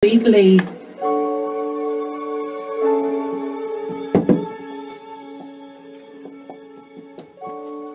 Deeply.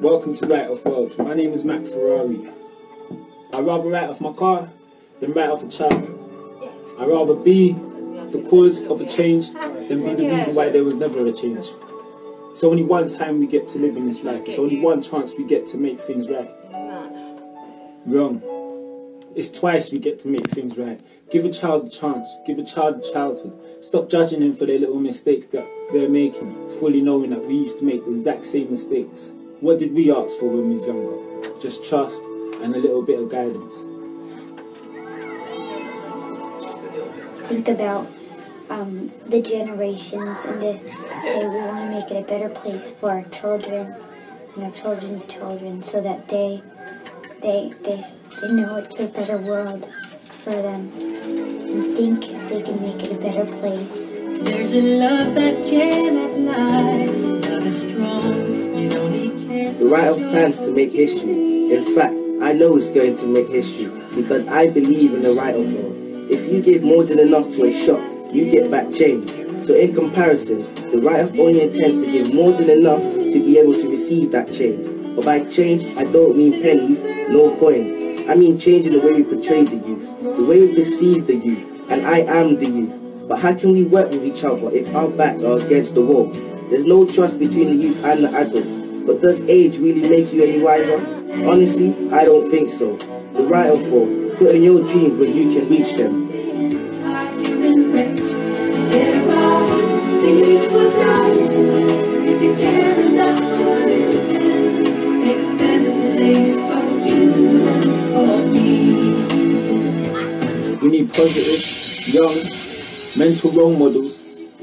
Welcome to Write Off World. My name is Mac Ferrari. I'd rather write off my car than write off a child. I'd rather be the cause of a change than be the reason why there was never a change. It's only one time we get to live in this life. It's only one chance we get to make things right. Wrong. It's twice we get to make things right. Give a child a chance. Give a child a childhood. Stop judging them for their little mistakes that they're making, fully knowing that we used to make the exact same mistakes. What did we ask for when we was younger? Just trust and a little bit of guidance. Think about the generations and to say we want to make it a better place for our children and our children's children, so that they know it's a better world for them and think they can make it a better place. There's a love that cannot lie. Love is strong. It only cares. The Write Off plans to make history. In fact, I know it's going to make history because I believe in the Write Off world. If you give more than enough to a shop, you get back change. So in comparisons, the Write Off only intends to give more than enough to be able to receive that change. But by change, I don't mean pennies nor coins. I mean change in the way we portray the youth, the way we perceive the youth, and I am the youth. But how can we work with each other if our backs are against the wall? There's no trust between the youth and the adults. But does age really make you any wiser? Honestly, I don't think so. The Write Off world, put in your dreams where you can reach them. We need positive, young, mental role models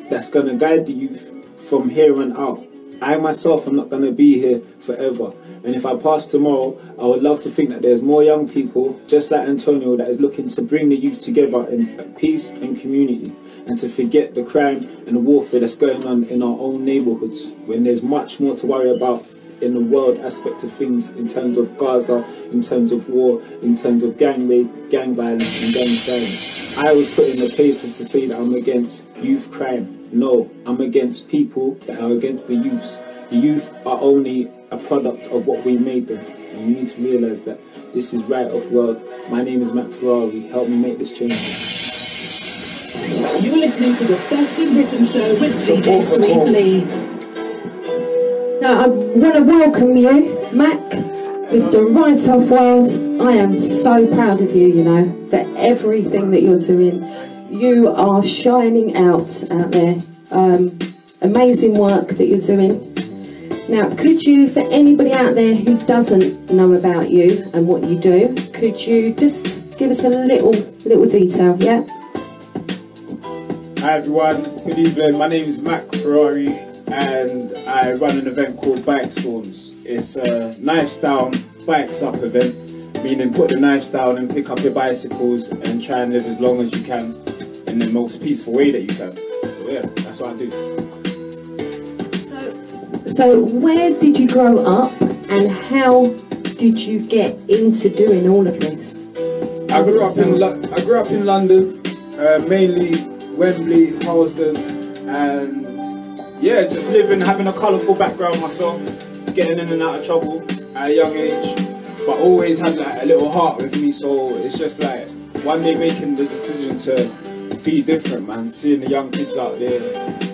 that's going to guide the youth from here on out. I myself am not going to be here forever, and if I pass tomorrow, I would love to think that there's more young people just like Antonio that is looking to bring the youth together in peace and community, and to forget the crime and the warfare that's going on in our own neighbourhoods, when there's much more to worry about in the world aspect of things, in terms of Gaza, in terms of war, in terms of gang rape, gang violence and gang violence. I was put in the papers to say that I'm against youth crime. No, I'm against people that are against the youths. The youth are only a product of what we made them. And you need to realise that this is Write Off World. My name is Mac Ferrari. Help me make this change. You're listening to the First in Britain show with DJ Sweetly. Now, I want to welcome you, Mac, Mr. Write Off World. I am so proud of you, you know, for everything that you're doing. You are shining out there. Amazing work that you're doing. Now, could you, for anybody out there who doesn't know about you and what you do, could you just give us a little detail, yeah? Hi everyone, good evening. My name is Mac Ferrari and I run an event called bikestormz. It's a knives down, bikes up event, meaning put the knives down and pick up your bicycles and try and live as long as you can in the most peaceful way that you can. So yeah, that's what I do. So where did you grow up and how did you get into doing all of this? I grew up in London, mainly Wembley, Harlesden, and yeah, just living, having a colourful background myself, getting in and out of trouble at a young age, but always had like a little heart with me. So it's just like one day making the decision to be different, man. Seeing the young kids out there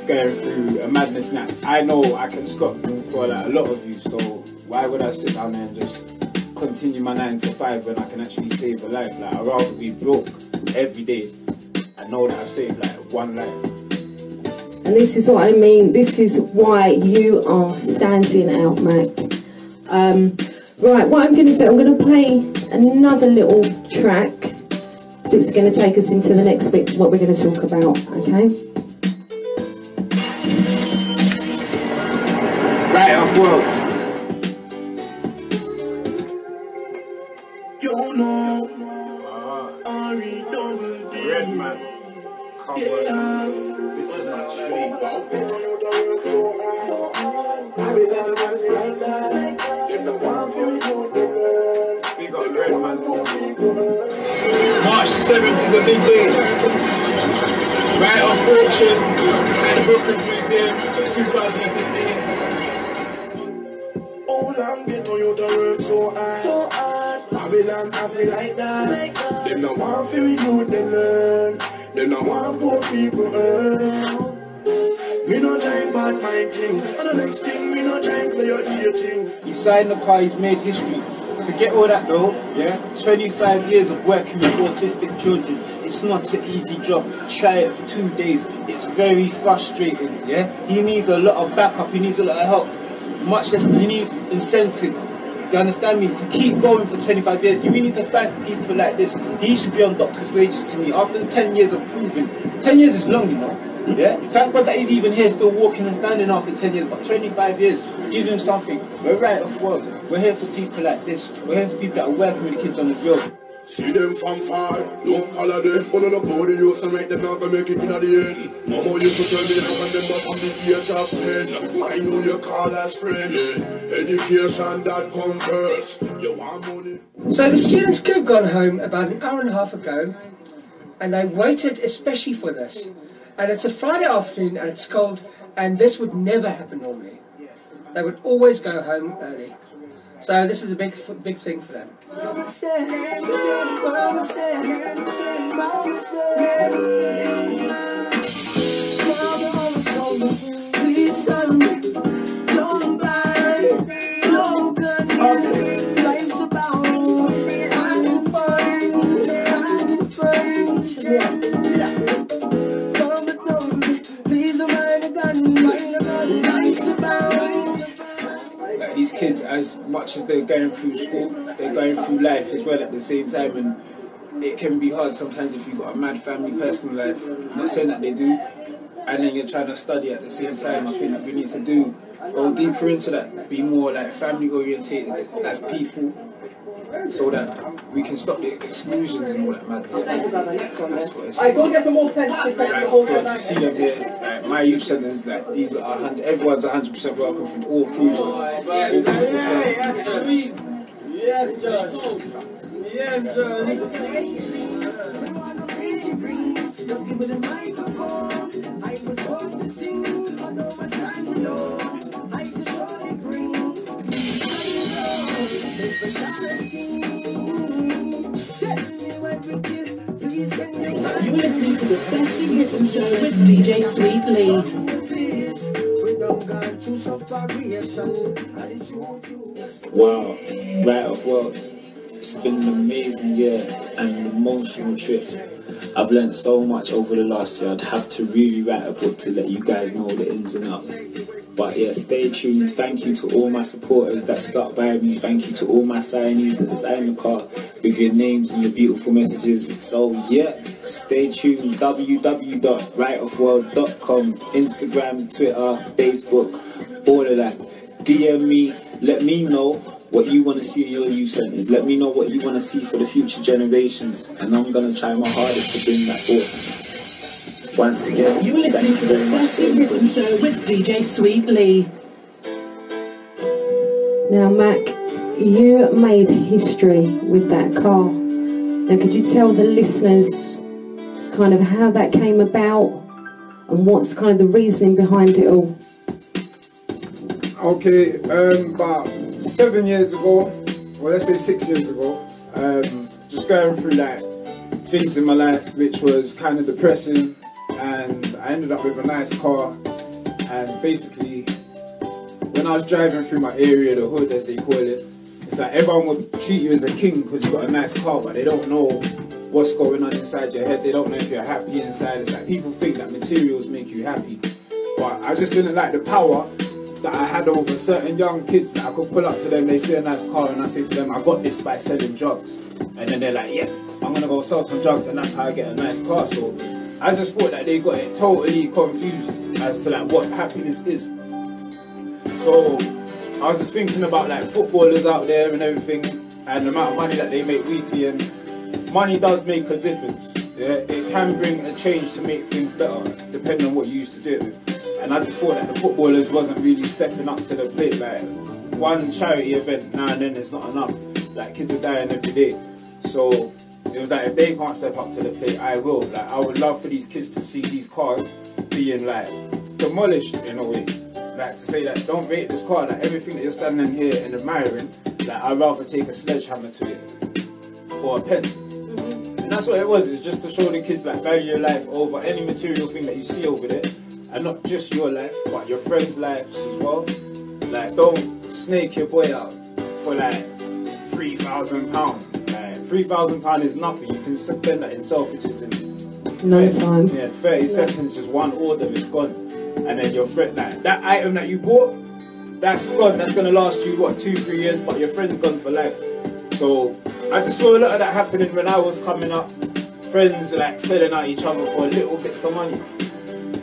going through a madness that I know I can stop for like a lot of you. So why would I sit down there and just continue my 9 to 5 when I can actually save a life? Like I'd rather be broke every day and know that I saved like one life. And this is what I mean. This is why you are standing out, Mac. Right, what I'm going to do, I'm going to play another little track that's going to take us into the next bit, what we're going to talk about, okay? Write Off World. You know, Ari double D. Red man. Come on. This is my street. Big up Red man. March the 7th is a big day. Right on Fortune at the Brooklands Museum, 2015. Oh, long get on you to work so hard. Babylon have me like that. Them no want for you, them learn. Them no want poor people earn. Me no try bad my thing. And the next thing, me no try play your dear thing. He signed the car, he's made history. Forget all that though, yeah? 25 years of working with autistic children. It's not an easy job. Try it for 2 days. It's very frustrating, yeah? He needs a lot of backup, he needs a lot of help. Much less, he needs incentive. Do you understand me? To keep going for 25 years, you really need to thank people like this. He should be on doctor's wages to me after 10 years of proving. 10 years is long, you know? Yeah? Thank God that he's even here still walking and standing after 10 years, but 25 years, give him something. We're right off world. We're here for people like this. We're here for people that are working with the kids on the drill. See them from far, don't follow them. But no go the youth and make them not gonna make it in the end. Mama used to tell me how when them up on the age of 10. I know you call as friend. Yeah. Education that comes first. You want money. So the students could have gone home about an hour and a half ago, and they waited especially for this. And it's a Friday afternoon and it's cold, and this would never happen normally. They would always go home early. So this is a big thing for them. Like these kids, as much as they're going through school, they're going through life as well at the same time, and it can be hard sometimes if you've got a mad family, personal life. I'm not saying that they do, and then you're trying to study at the same time. I think that we need to go deeper into that, be more like family orientated as people, so that we can stop the exclusions and all that madness. That's what it's like. You see them here, like my youth centres, like these are 100, everyone's 100% welcome from all crews. Yes, Josh. Yes, Josh. Just give me the microphone. I was born to sing, but no one's standing alone. I just surely bring. It's a challenge. Tell me what we kill. Please can you? You're listening to the Best in Britain show with DJ Sweet Lee. Wow, right off world. It's been an amazing year and an emotional trip. I've learnt so much over the last year. I'd have to really write a book to let you guys know the ins and outs. But yeah, stay tuned. Thank you to all my supporters that stuck by me. Thank you to all my signees that signed the car with your names and your beautiful messages. So yeah, stay tuned. www.rightoffworld.com, Instagram, Twitter, Facebook, all of that. DM me, let me know what you want to see in your youth centres. Let me know what you want to see for the future generations, and I'm going to try my hardest to bring that forth. Once again, You were listening to the Best in Britain show with DJ Sweet Lee. Now, Mac, you made history with that car. Now, could you tell the listeners kind of how that came about and what's kind of the reasoning behind it all? Okay, about 7 years ago, well let's say 6 years ago, just going through like things in my life which was kind of depressing, and I ended up with a nice car, and basically when I was driving through my area, the hood as they call it, it's like everyone would treat you as a king because you got a nice car, but they don't know what's going on inside your head. They don't know if you're happy inside. It's like people think that materials make you happy, but I just didn't like the power that I had over certain young kids that I could pull up to them. They see a nice car and I say to them, I got this by selling drugs, and then they're like, yeah, I'm gonna go sell some drugs and that's how I get a nice car. So I just thought that they got it totally confused as to like what happiness is. So I was just thinking about like footballers out there and everything, and the amount of money that they make weekly, and money does make a difference. Yeah, it can bring a change to make things better depending on what you used to do it with. And I just thought that the footballers wasn't really stepping up to the plate. Like one charity event now and then is not enough. Like kids are dying every day. So it was like, if they can't step up to the plate, I will. Like, I would love for these kids to see these cars being like demolished in a way. Like, to say that don't rate this car, like everything that you're standing here and admiring, like I'd rather take a sledgehammer to it or a pen. And that's what it was. It's just to show the kids like value your life over any material thing that you see over there, and not just your life, but your friends' lives as well. Like, don't snake your boy out for like £3,000. Like, £3,000 is nothing. You can spend that in Selfridges in No time. Yeah, 30 seconds, just one order is gone. And then your friend, like, that item that you bought, that's gone. That's gonna last you what, 2-3 years, but your friend's gone for life. So I just saw a lot of that happening when I was coming up. Friends like selling out each other for a little bits of money.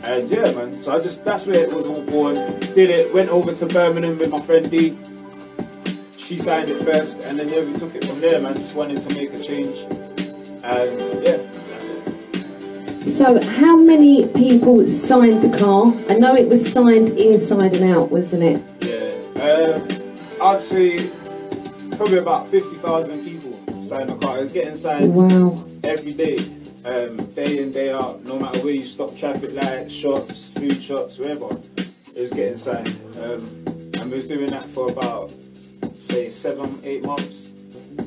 And yeah, man. So that's where it was all born. Did it, went over to Birmingham with my friend D. She signed it first, and then yeah, we took it from there, man. Just wanted to make a change. And yeah, that's it. So how many people signed the car? I know it was signed inside and out, wasn't it? Yeah. I'd say probably about 50,000 people signed the car. It's getting signed every day, day in, day out, no matter where you stop, traffic lights, shops, food shops, wherever, it was getting signed. And we was doing that for about, say, 7-8 months,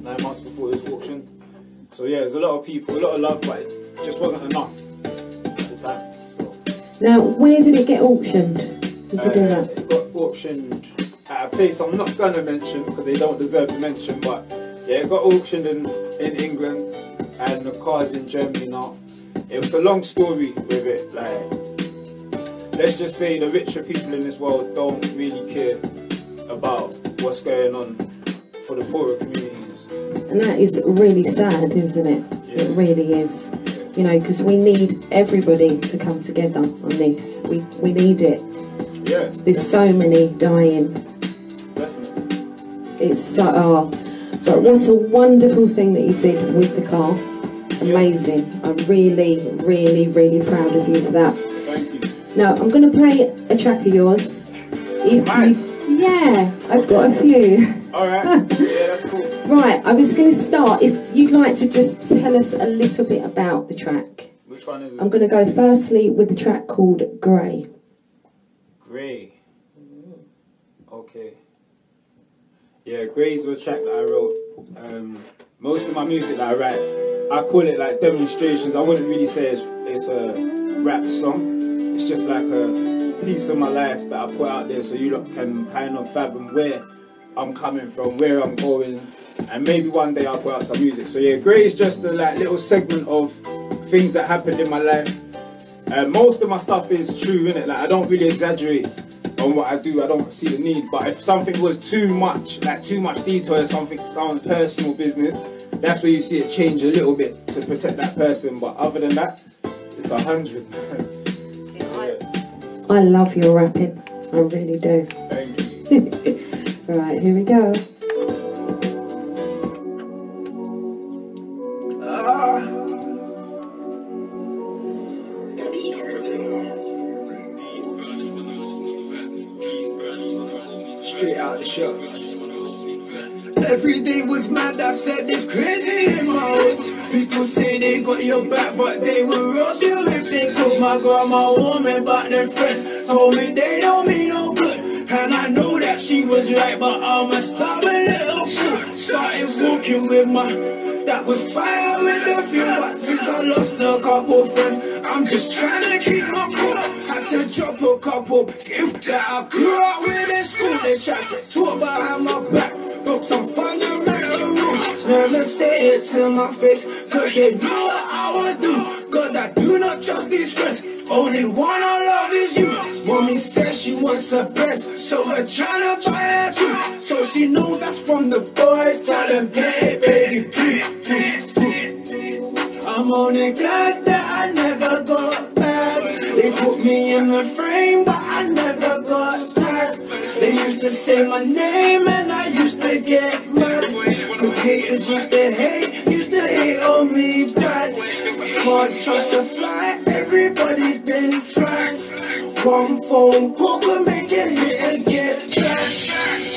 9 months before it was auctioned. So yeah, there's a lot of people, a lot of love, but it just wasn't enough at the time. So. Now, where did it get auctioned? Did you do that? It got auctioned at a place I'm not going to mention because they don't deserve to mention, but yeah, it got auctioned in England, and the car's in Germany now. It was a long story with it. Like, let's just say the richer people in this world don't really care about what's going on for the poorer communities. And that is really sad, isn't it? Yeah. It really is. You know, because we need everybody to come together on this. We need it. Yeah. There's so many dying. Definitely. It's so, but what a wonderful thing that you did with the car. Amazing. I'm really, really, really proud of you for that. Thank you. Now, I'm going to play a track of yours. If you, yeah, I've got a few. Alright, yeah, that's cool. Right, I was going to start. If you'd like to just tell us a little bit about the track. Which one is it? I'm going to go firstly with the track called Grey. Grey. Okay. Yeah, Grey's a track that I wrote. Most of my music that I write, I call it like demonstrations. I wouldn't really say it's a rap song. It's just like a piece of my life that I put out there so you lot can kind of fathom where I'm coming from, where I'm going, and maybe one day I'll put out some music. So yeah, Grey is just a like little segment of things that happened in my life. Most of my stuff is true, innit? Like, I don't really exaggerate on what I do. I don't see the need. But if something was too much, like too much detail, something sounds personal business, that's where you see it change a little bit to protect that person. But other than that, it's 100. I love your rapping. I really do. Thank you. Right, here we go. Straight out the shop. Every day was mad, I said this crazy in my hood. People say they got your back, but they will rob you if they could. My grandma warned me, but them friends told me they don't mean no good. And I know that she was right, but I'm a stubborn little fool. Started walking with that was fire with the few, but since I lost a couple friends, I'm just trying to keep my cool. Had to drop a couple skills that I grew up with in school. They tried to talk behind my back, broke some fundamental rules. Never say it to my face, cause they know what I would do. God, I do not trust these friends. Only one I love is you. Mommy says she wants her best, so her tryna buy her too. So she knows that's from the boys. Tell them, hey baby, I'm only glad that I never got back. They put me in the frame, but I never got tagged. They used to say my name and I used to get mad, cause haters used to hate on me bad. Can't trust a fly, everybody's been flagged. One phone call could make it hit and get tracked.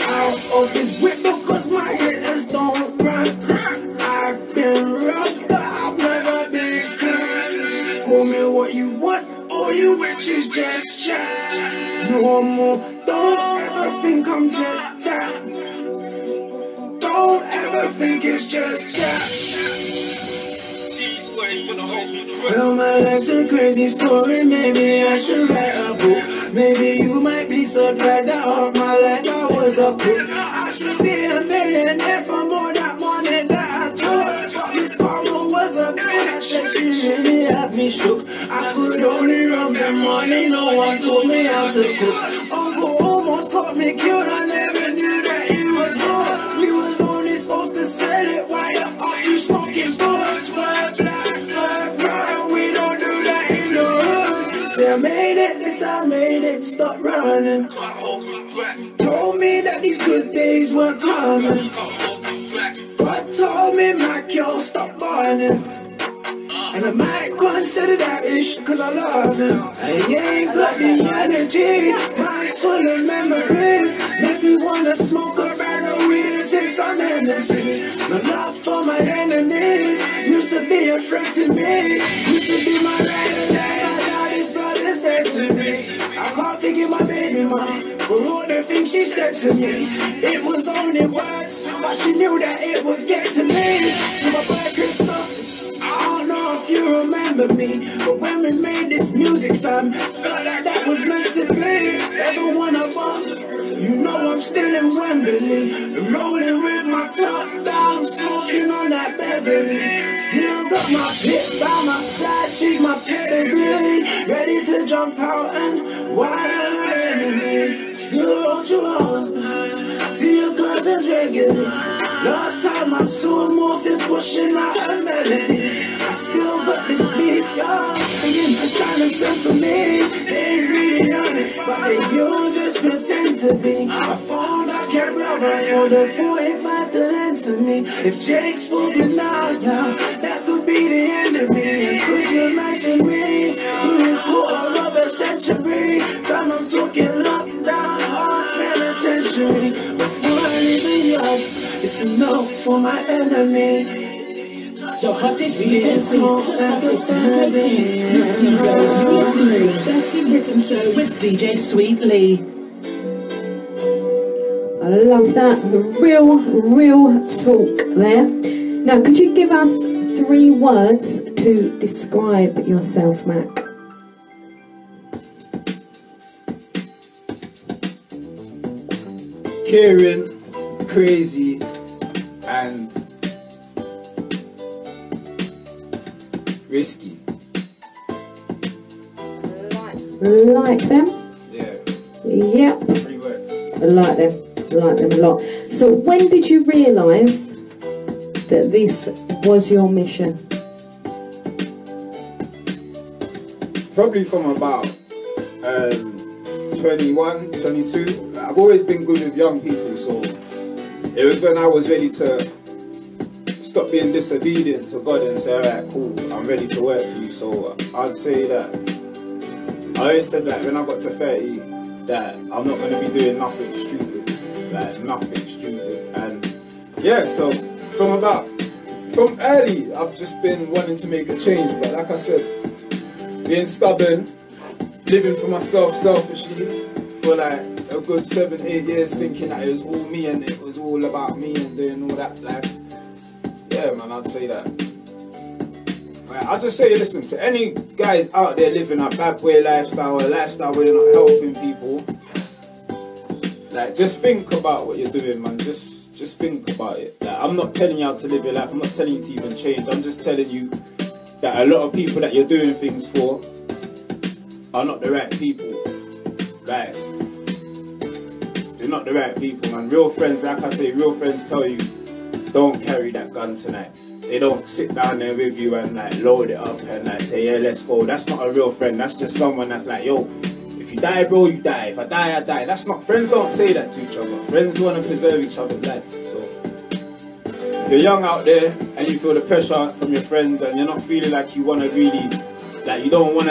Out of this whip because my hitters don't run. I've been robbed. you want, all you wish is just chat. No more, don't ever think I'm just that. Don't ever think it's just that. Well, my life's a crazy story, maybe I should write a book. Maybe you might be surprised that all my life I was a cook. I should be a millionaire for all that money that I took. But Miss Karma was a bitch, she really had me shook. I could only run the money, no one told me how to cook. Uncle almost caught me killed, I never knew that he was wrong. We was only supposed to sell it, why the fuck you smoking bullets? Say I made it, this I made it, stop running. Told me that these good days weren't coming. God told me, Mac, yo, stop burning. And I might consider that ish, cause I love him. And he ain't got the energy, mine's full of memories. Makes me wanna smoke a bag of weed and say some Hennessy. My love for my enemies used to be a friend to me. Used to be my right and I can't forget my baby mom for all the things she said to me. It was only words, but she knew that it would get to me. To my boy Christoph, I don't know if you remember me, but when we made this music, fam, felt like that was meant to be. Everyone above, you know I'm still in Wembley, rolling with my top down, smoking on that Beverly. Still got my pit by my side, she's my pedigree, ready to jump out and wild on her enemy. Still don't you on, see your cousins regularly. Last time I saw him off is pushing out a melody. I still got this beef, y'all, thinking just trying to send for me. They ain't really on it, but they you just pretend to be. I found I can't brother for the 45 to lend to me. If Jake's spoken now, that could be the end of me. And could you imagine me? We was quarter of a century. Time I'm talking lockdown, hard penitentiary. Before I leave you, it's enough for my enemy. The hottest weekend beats, hottest DJ Sweetly. Thirsty Rhythm Show with DJ Sweetly. I love that. Real talk there. Now, could you give us 3 words to describe yourself, Mac? Caring, crazy, and risky. Like them? Yeah. Yep. 3 words. I like them. I like them a lot. So when did you realise that this was your mission? Probably from about 21, 22. I've always been good with young people, so it was when I was ready to stop being disobedient to God and say, alright, cool, I'm ready to work for you. So I'd say that I always said that when I got to 30 that I'm not going to be doing nothing stupid, like nothing stupid. And yeah, so from early I've just been wanting to make a change, but like I said, being stubborn, living for myself selfishly for like a good 7-8 years, thinking that it was all me and it was all about me and doing all that, like, yeah man, I'd say that. I'll just say, listen, to any guys out there living a bad boy lifestyle, or a lifestyle where you're not helping people, like, just think about what you're doing, man. Just think about it. Like, I'm not telling you how to live your life. I'm not telling you to even change. I'm just telling you that a lot of people that you're doing things for are not the right people. Like, they're not the right people, man. Real friends, like I say, real friends tell you, don't carry that gun tonight. They don't sit down there with you and like load it up and like say, yeah, let's go. That's not a real friend. That's just someone that's like, yo, if you die, bro, you die. If I die, I die. That's not, friends don't say that to each other. Friends want to preserve each other's life. So if you're young out there and you feel the pressure from your friends and you're not feeling like you want to really, like you don't want to